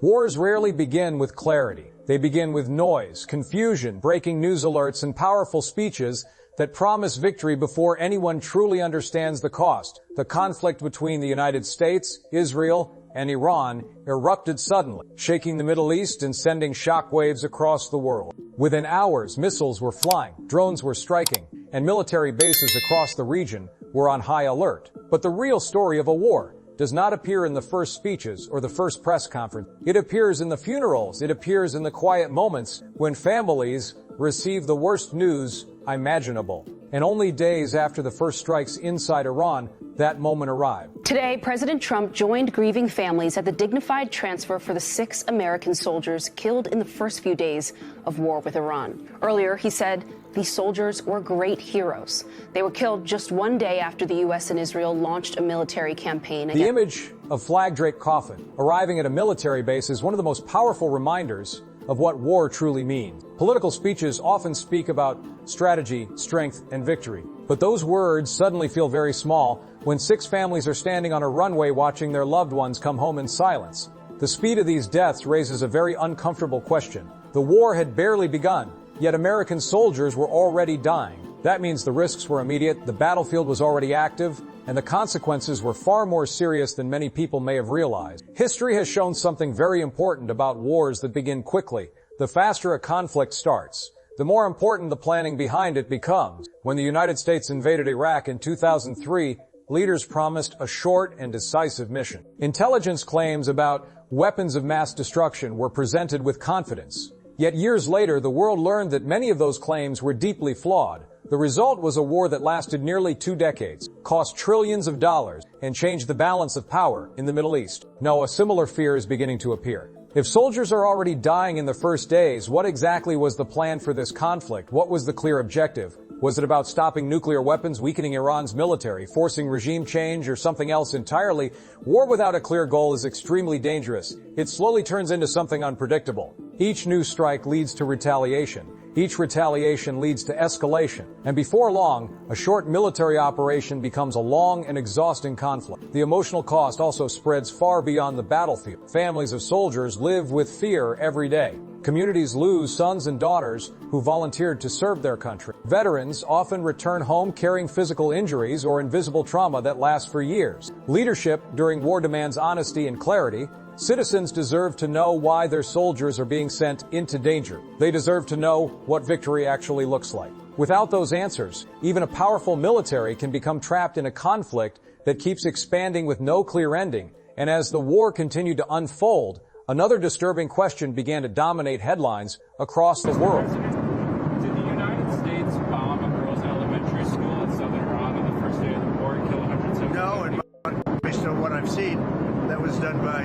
Wars rarely begin with clarity. They begin with noise, confusion, breaking news alerts, and powerful speeches that promise victory before anyone truly understands the cost. The conflict between the United States, Israel, and Iran erupted suddenly, shaking the Middle East and sending shockwaves across the world. Within hours, missiles were flying, drones were striking, and military bases across the region were on high alert. But the real story of a war does not appear in the first speeches or the first press conference. It appears in the funerals. It appears in the quiet moments when families receive the worst news imaginable. And only days after the first strikes inside Iran, that moment arrived. Today, President Trump joined grieving families at the dignified transfer for the 6 American soldiers killed in the first few days of war with Iran. Earlier, he said these soldiers were great heroes. They were killed just one day after the U.S. and Israel launched a military campaign. The image of flag-draped coffin arriving at a military base is one of the most powerful reminders of what war truly means. Political speeches often speak about strategy, strength, and victory. But those words suddenly feel very small when 6 families are standing on a runway watching their loved ones come home in silence. The speed of these deaths raises a very uncomfortable question. The war had barely begun, yet American soldiers were already dying. That means the risks were immediate, the battlefield was already active, and the consequences were far more serious than many people may have realized. History has shown something very important about wars that begin quickly. The faster a conflict starts, the more important the planning behind it becomes. When the United States invaded Iraq in 2003, leaders promised a short and decisive mission. Intelligence claims about weapons of mass destruction were presented with confidence. Yet years later, the world learned that many of those claims were deeply flawed. The result was a war that lasted nearly 2 decades, cost trillions of dollars, and changed the balance of power in the Middle East. No, a similar fear is beginning to appear. If soldiers are already dying in the first days, what exactly was the plan for this conflict? What was the clear objective? Was it about stopping nuclear weapons, weakening Iran's military, forcing regime change, or something else entirely? War without a clear goal is extremely dangerous. It slowly turns into something unpredictable. Each new strike leads to retaliation. Each retaliation leads to escalation. And before long, a short military operation becomes a long and exhausting conflict. The emotional cost also spreads far beyond the battlefield. Families of soldiers live with fear every day. Communities lose sons and daughters who volunteered to serve their country. Veterans often return home carrying physical injuries or invisible trauma that lasts for years. Leadership during war demands honesty and clarity. Citizens deserve to know why their soldiers are being sent into danger. They deserve to know what victory actually looks like. Without those answers, even a powerful military can become trapped in a conflict that keeps expanding with no clear ending. And as the war continued to unfold, another disturbing question began to dominate headlines across the world. Did the United States bomb a girls' elementary school in southern Iran on the first day of the war and kill 170? No, and based on what I've seen, that was done by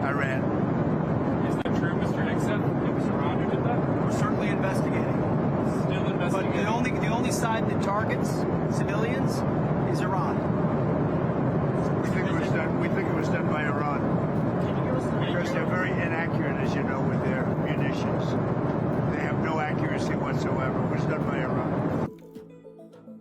Iran. Is that true, Mr. Nixon? It was Iran who did that? We're certainly investigating. Still investigating. But the only side that targets civilians is Iran. We think it was done by Iran. Can you give us Because they're very inaccurate, as you know, with their munitions. They have no accuracy whatsoever. It was done by Iran.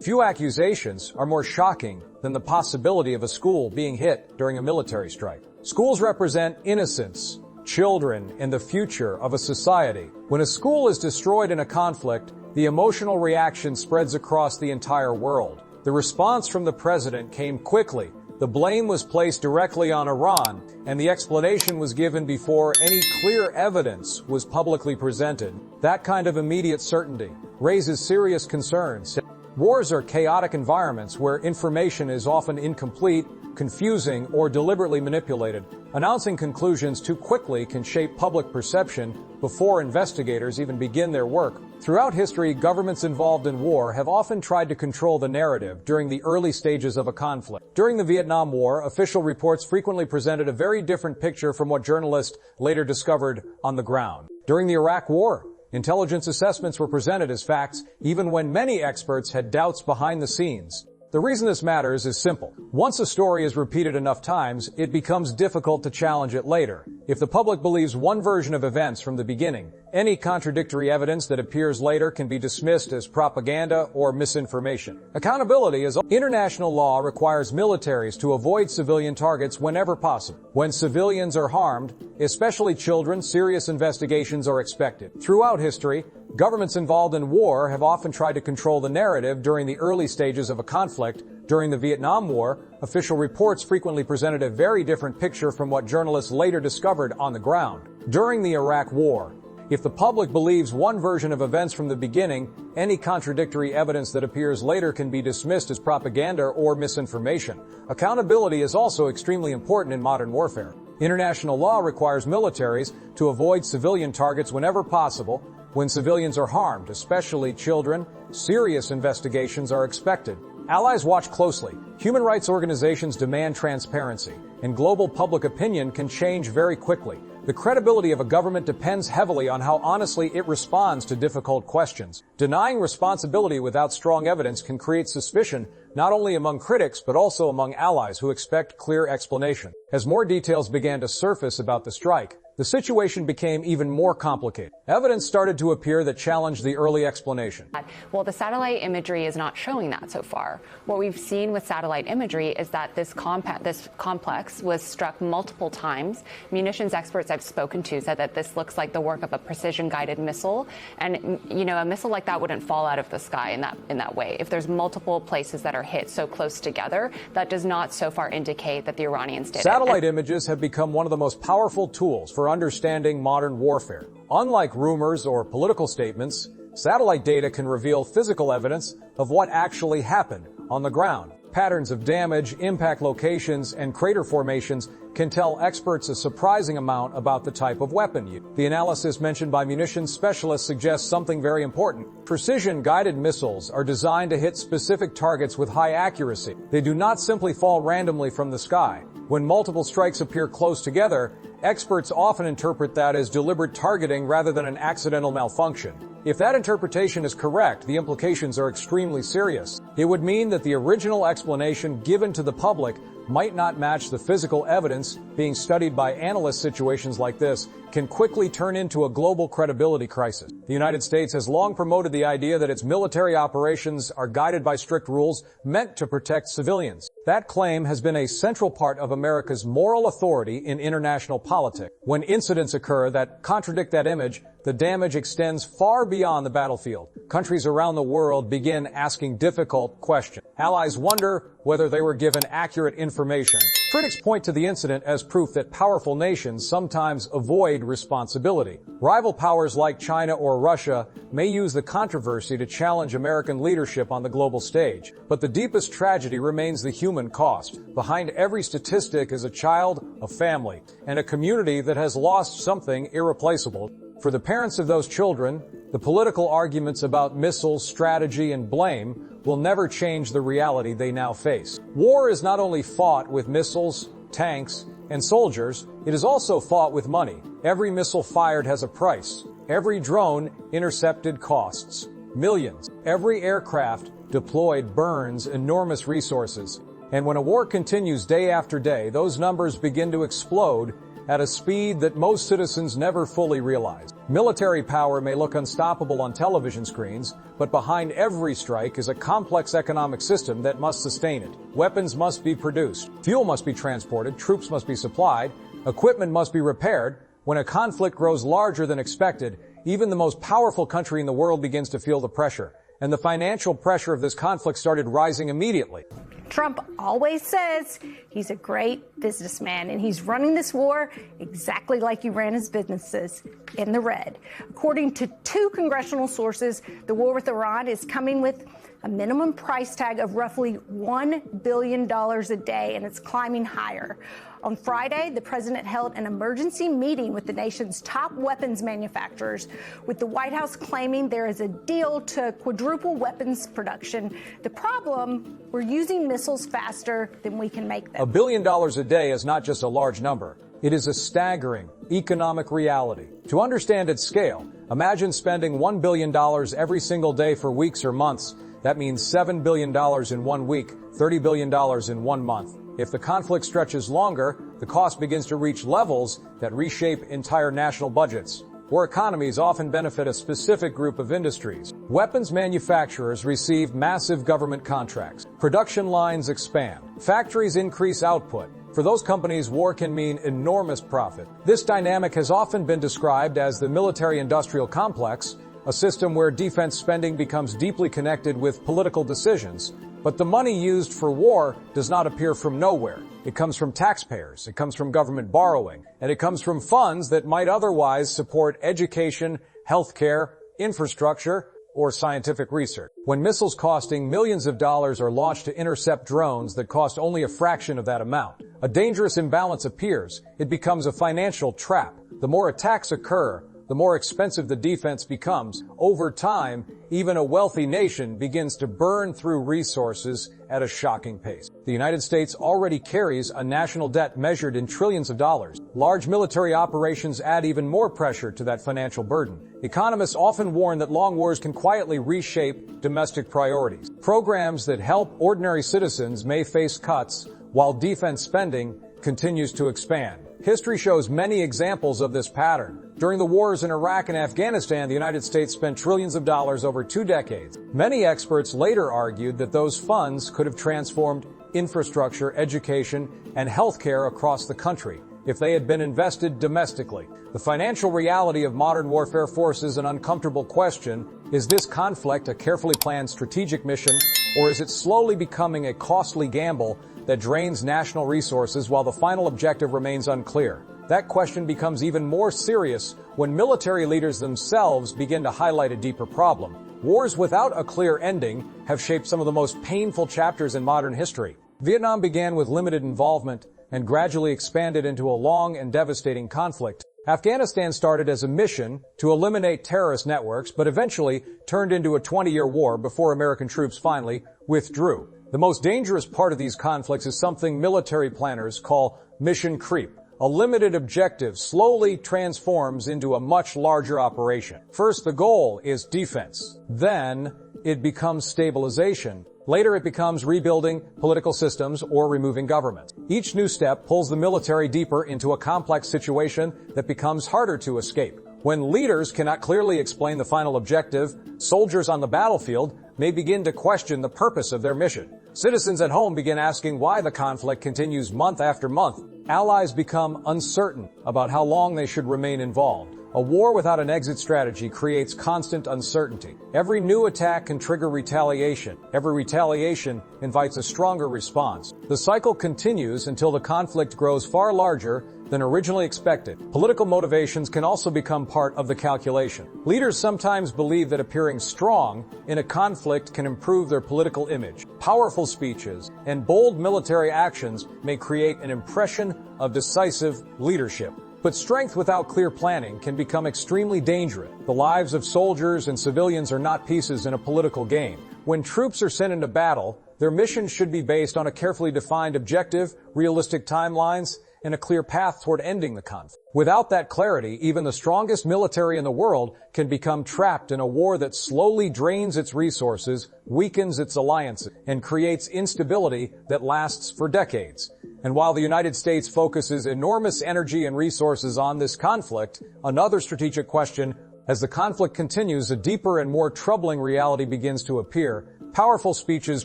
Few accusations are more shocking than the possibility of a school being hit during a military strike. Schools represent innocence, children, and the future of a society. When a school is destroyed in a conflict, the emotional reaction spreads across the entire world. The response from the president came quickly. The blame was placed directly on Iran, and the explanation was given before any clear evidence was publicly presented. That kind of immediate certainty raises serious concerns. Wars are chaotic environments where information is often incomplete, confusing, or deliberately manipulated. Announcing conclusions too quickly can shape public perception before investigators even begin their work. Throughout history, governments involved in war have often tried to control the narrative during the early stages of a conflict. During the Vietnam War, official reports frequently presented a very different picture from what journalists later discovered on the ground. During the Iraq War, intelligence assessments were presented as facts, even when many experts had doubts behind the scenes. The reason this matters is simple. Once a story is repeated enough times, it becomes difficult to challenge it later. If the public believes one version of events from the beginning, any contradictory evidence that appears later can be dismissed as propaganda or misinformation. Accountability is international law requires militaries to avoid civilian targets whenever possible. When civilians are harmed, especially children, serious investigations are expected. Throughout history, governments involved in war have often tried to control the narrative during the early stages of a conflict. During the Vietnam War, official reports frequently presented a very different picture from what journalists later discovered on the ground. During the Iraq War, if the public believes one version of events from the beginning, any contradictory evidence that appears later can be dismissed as propaganda or misinformation. Accountability is also extremely important in modern warfare. International law requires militaries to avoid civilian targets whenever possible. When civilians are harmed, especially children, serious investigations are expected. Allies watch closely. Human rights organizations demand transparency, and global public opinion can change very quickly. The credibility of a government depends heavily on how honestly it responds to difficult questions. Denying responsibility without strong evidence can create suspicion not only among critics but also among allies who expect clear explanation. As more details began to surface about the strike, the situation became even more complicated. Evidence started to appear that challenged the early explanation. Well, the satellite imagery is not showing that so far. What we've seen with satellite imagery is that this complex was struck multiple times. Munitions experts I've spoken to said that this looks like the work of a precision-guided missile. And, you know, a missile like that wouldn't fall out of the sky in that way. If there's multiple places that are hit so close together, that does not so far indicate that the Iranians did it. Satellite images have become one of the most powerful tools for understanding modern warfare. Unlike rumors or political statements, satellite data can reveal physical evidence of what actually happened on the ground. Patterns of damage, impact locations, and crater formations can tell experts a surprising amount about the type of weapon used. The analysis mentioned by munitions specialists suggests something very important. Precision-guided missiles are designed to hit specific targets with high accuracy. They do not simply fall randomly from the sky. When multiple strikes appear close together, experts often interpret that as deliberate targeting rather than an accidental malfunction. If that interpretation is correct, the implications are extremely serious. It would mean that the original explanation given to the public might not match the physical evidence being studied by analysts. Situations like this can quickly turn into a global credibility crisis. The United States has long promoted the idea that its military operations are guided by strict rules meant to protect civilians. That claim has been a central part of America's moral authority in international politics. When incidents occur that contradict that image, the damage extends far beyond the battlefield. Countries around the world begin asking difficult questions. Allies wonder whether they were given accurate information. Critics point to the incident as proof that powerful nations sometimes avoid responsibility. Rival powers like China or Russia may use the controversy to challenge American leadership on the global stage. But the deepest tragedy remains the human cost. Behind every statistic is a child, a family, and a community that has lost something irreplaceable. For the parents of those children, the political arguments about missiles, strategy, and blame will never change the reality they now face. War is not only fought with missiles, tanks, and soldiers, it is also fought with money. Every missile fired has a price. Every drone intercepted costs millions. Every aircraft deployed burns enormous resources. And when a war continues day after day, those numbers begin to explode at a speed that most citizens never fully realize. Military power may look unstoppable on television screens, but behind every strike is a complex economic system that must sustain it. Weapons must be produced, fuel must be transported, troops must be supplied, equipment must be repaired. When a conflict grows larger than expected, even the most powerful country in the world begins to feel the pressure. And the financial pressure of this conflict started rising immediately. Trump always says he's a great businessman, and he's running this war exactly like he ran his businesses, in the red. According to 2 congressional sources, the war with Iran is coming with a minimum price tag of roughly $1 billion a day, and it's climbing higher. On Friday, the president held an emergency meeting with the nation's top weapons manufacturers, with the White House claiming there is a deal to quadruple weapons production. The problem, we're using missiles faster than we can make them. $1 billion a day is not just a large number. It is a staggering economic reality. To understand its scale, imagine spending $1 billion every single day for weeks or months That means $7 billion in 1 week, $30 billion in 1 month. If the conflict stretches longer, the cost begins to reach levels that reshape entire national budgets. War economies often benefit a specific group of industries. Weapons manufacturers receive massive government contracts. Production lines expand. Factories increase output. For those companies, war can mean enormous profit. This dynamic has often been described as the military-industrial complex, a system where defense spending becomes deeply connected with political decisions. But the money used for war does not appear from nowhere. It comes from taxpayers, it comes from government borrowing, and it comes from funds that might otherwise support education, healthcare, infrastructure, or scientific research. When missiles costing millions of dollars are launched to intercept drones that cost only a fraction of that amount, a dangerous imbalance appears. It becomes a financial trap. The more attacks occur, the more expensive the defense becomes. Over time, even a wealthy nation begins to burn through resources at a shocking pace. The United States already carries a national debt measured in trillions of dollars. Large military operations add even more pressure to that financial burden. Economists often warn that long wars can quietly reshape domestic priorities. Programs that help ordinary citizens may face cuts while defense spending continues to expand. History shows many examples of this pattern. During the wars in Iraq and Afghanistan, the United States spent trillions of dollars over 2 decades. Many experts later argued that those funds could have transformed infrastructure, education, and healthcare across the country if they had been invested domestically. The financial reality of modern warfare forces an uncomfortable question. Is this conflict a carefully planned strategic mission, or is it slowly becoming a costly gamble that drains national resources while the final objective remains unclear? That question becomes even more serious when military leaders themselves begin to highlight a deeper problem. Wars without a clear ending have shaped some of the most painful chapters in modern history. Vietnam began with limited involvement and gradually expanded into a long and devastating conflict. Afghanistan started as a mission to eliminate terrorist networks, but eventually turned into a 20-year war before American troops finally withdrew. The most dangerous part of these conflicts is something military planners call mission creep. A limited objective slowly transforms into a much larger operation. First, the goal is defense. Then, it becomes stabilization. Later, it becomes rebuilding political systems or removing governments. Each new step pulls the military deeper into a complex situation that becomes harder to escape. When leaders cannot clearly explain the final objective, soldiers on the battlefield may begin to question the purpose of their mission. Citizens at home begin asking why the conflict continues month after month. Allies become uncertain about how long they should remain involved. A war without an exit strategy creates constant uncertainty. Every new attack can trigger retaliation. Every retaliation invites a stronger response. The cycle continues until the conflict grows far larger than originally expected. Political motivations can also become part of the calculation. Leaders sometimes believe that appearing strong in a conflict can improve their political image. Powerful speeches and bold military actions may create an impression of decisive leadership. But strength without clear planning can become extremely dangerous. The lives of soldiers and civilians are not pieces in a political game. When troops are sent into battle, their mission should be based on a carefully defined objective, realistic timelines, and a clear path toward ending the conflict. Without that clarity, even the strongest military in the world can become trapped in a war that slowly drains its resources, weakens its alliances, and creates instability that lasts for decades. And while the United States focuses enormous energy and resources on this conflict, another strategic question, as the conflict continues, a deeper and more troubling reality begins to appear. Powerful speeches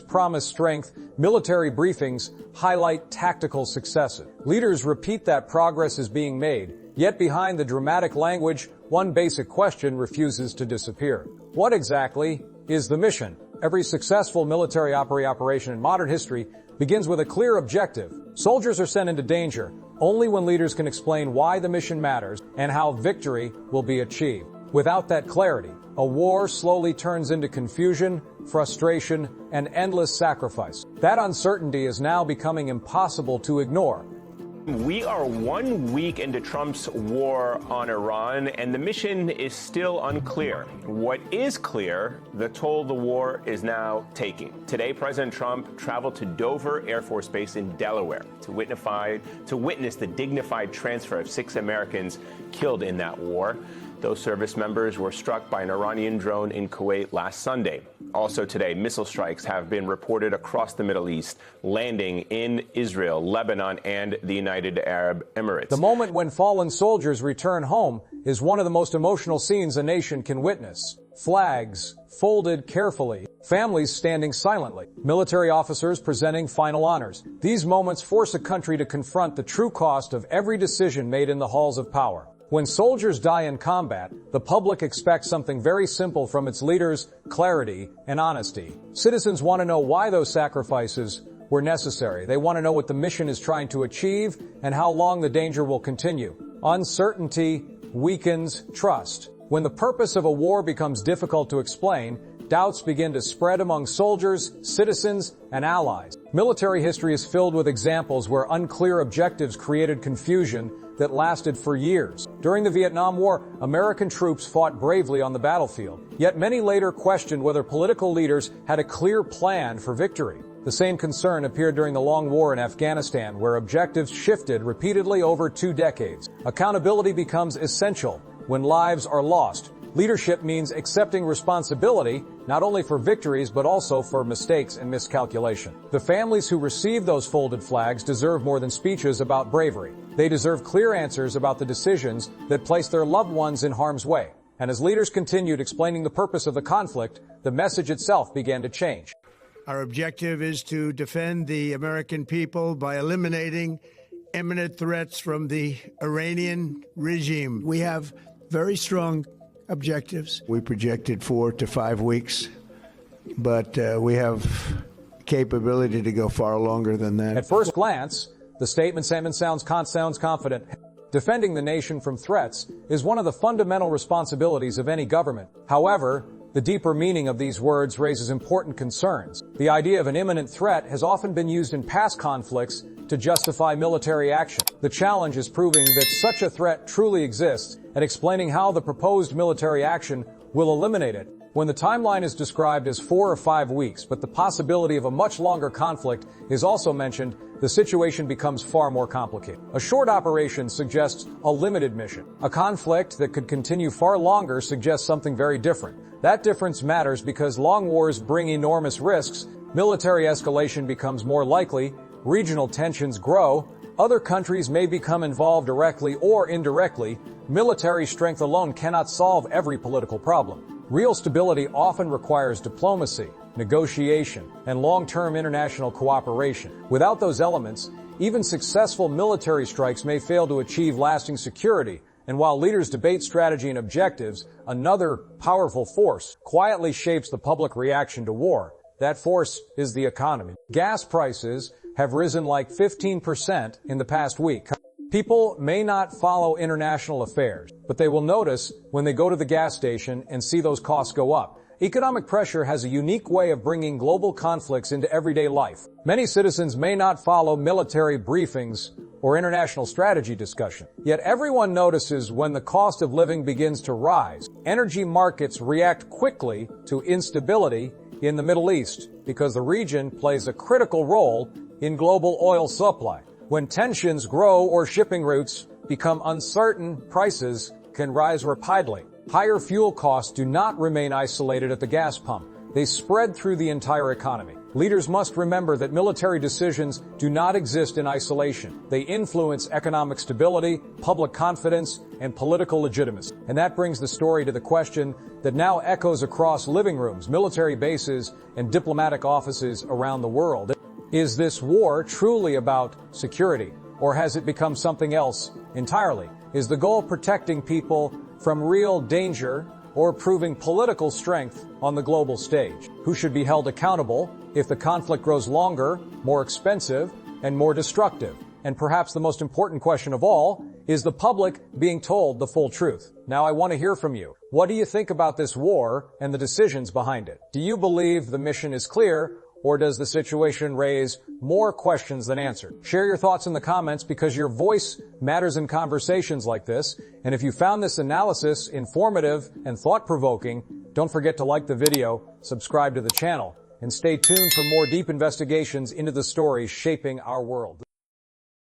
promise strength, military briefings highlight tactical successes. Leaders repeat that progress is being made, yet behind the dramatic language, one basic question refuses to disappear. What exactly is the mission? Every successful military operation in modern history begins with a clear objective. Soldiers are sent into danger only when leaders can explain why the mission matters and how victory will be achieved. Without that clarity, a war slowly turns into confusion, frustration, and endless sacrifice. That uncertainty is now becoming impossible to ignore. We are 1 week into Trump's war on Iran, and the mission is still unclear. What is clear, the toll the war is now taking. Today, President Trump traveled to Dover Air Force Base in Delaware to witness the dignified transfer of 6 Americans killed in that war. Those service members were struck by an Iranian drone in Kuwait last Sunday. Also today, missile strikes have been reported across the Middle East, landing in Israel, Lebanon, and the United Arab Emirates. The moment when fallen soldiers return home is one of the most emotional scenes a nation can witness. Flags folded carefully, families standing silently, military officers presenting final honors. These moments force a country to confront the true cost of every decision made in the halls of power. When soldiers die in combat, the public expects something very simple from its leaders: clarity and honesty. Citizens want to know why those sacrifices were necessary. They want to know what the mission is trying to achieve and how long the danger will continue. Uncertainty weakens trust. When the purpose of a war becomes difficult to explain, doubts begin to spread among soldiers, citizens, and allies. Military history is filled with examples where unclear objectives created confusion that lasted for years. During the Vietnam War, American troops fought bravely on the battlefield, yet many later questioned whether political leaders had a clear plan for victory. The same concern appeared during the long war in Afghanistan, where objectives shifted repeatedly over 2 decades. Accountability becomes essential when lives are lost. Leadership means accepting responsibility, not only for victories, but also for mistakes and miscalculation. The families who receive those folded flags deserve more than speeches about bravery. They deserve clear answers about the decisions that placed their loved ones in harm's way. And as leaders continued explaining the purpose of the conflict, the message itself began to change. Our objective is to defend the American people by eliminating imminent threats from the Iranian regime. We have very strong objectives. We projected 4 to 5 weeks, but we have capability to go far longer than that. At first glance, the statement sounds confident. Defending the nation from threats is one of the fundamental responsibilities of any government. However, the deeper meaning of these words raises important concerns. The idea of an imminent threat has often been used in past conflicts to justify military action. The challenge is proving that such a threat truly exists and explaining how the proposed military action will eliminate it. When the timeline is described as 4 or 5 weeks, but the possibility of a much longer conflict is also mentioned, the situation becomes far more complicated. A short operation suggests a limited mission. A conflict that could continue far longer suggests something very different. That difference matters because long wars bring enormous risks. Military escalation becomes more likely, regional tensions grow, other countries may become involved directly or indirectly. Military strength alone cannot solve every political problem. Real stability often requires diplomacy, negotiation, and long-term international cooperation. Without those elements, even successful military strikes may fail to achieve lasting security. And while leaders debate strategy and objectives, another powerful force quietly shapes the public reaction to war. That force is the economy. Gas prices have risen like 15% in the past week. People may not follow international affairs, but they will notice when they go to the gas station and see those costs go up. Economic pressure has a unique way of bringing global conflicts into everyday life. Many citizens may not follow military briefings or international strategy discussion. Yet everyone notices when the cost of living begins to rise. Energy markets react quickly to instability in the Middle East because the region plays a critical role in global oil supply. When tensions grow or shipping routes become uncertain, prices can rise rapidly. Higher fuel costs do not remain isolated at the gas pump. They spread through the entire economy. Leaders must remember that military decisions do not exist in isolation. They influence economic stability, public confidence, and political legitimacy. And that brings the story to the question that now echoes across living rooms, military bases, and diplomatic offices around the world. Is this war truly about security, or has it become something else entirely? Is the goal protecting people from real danger or proving political strength on the global stage? Who should be held accountable if the conflict grows longer, more expensive, and more destructive? And perhaps the most important question of all, is the public being told the full truth? Now I want to hear from you. What do you think about this war and the decisions behind it? Do you believe the mission is clear, or does the situation raise more questions than answers? Share your thoughts in the comments because your voice matters in conversations like this. And if you found this analysis informative and thought-provoking, don't forget to like the video, subscribe to the channel, and stay tuned for more deep investigations into the stories shaping our world.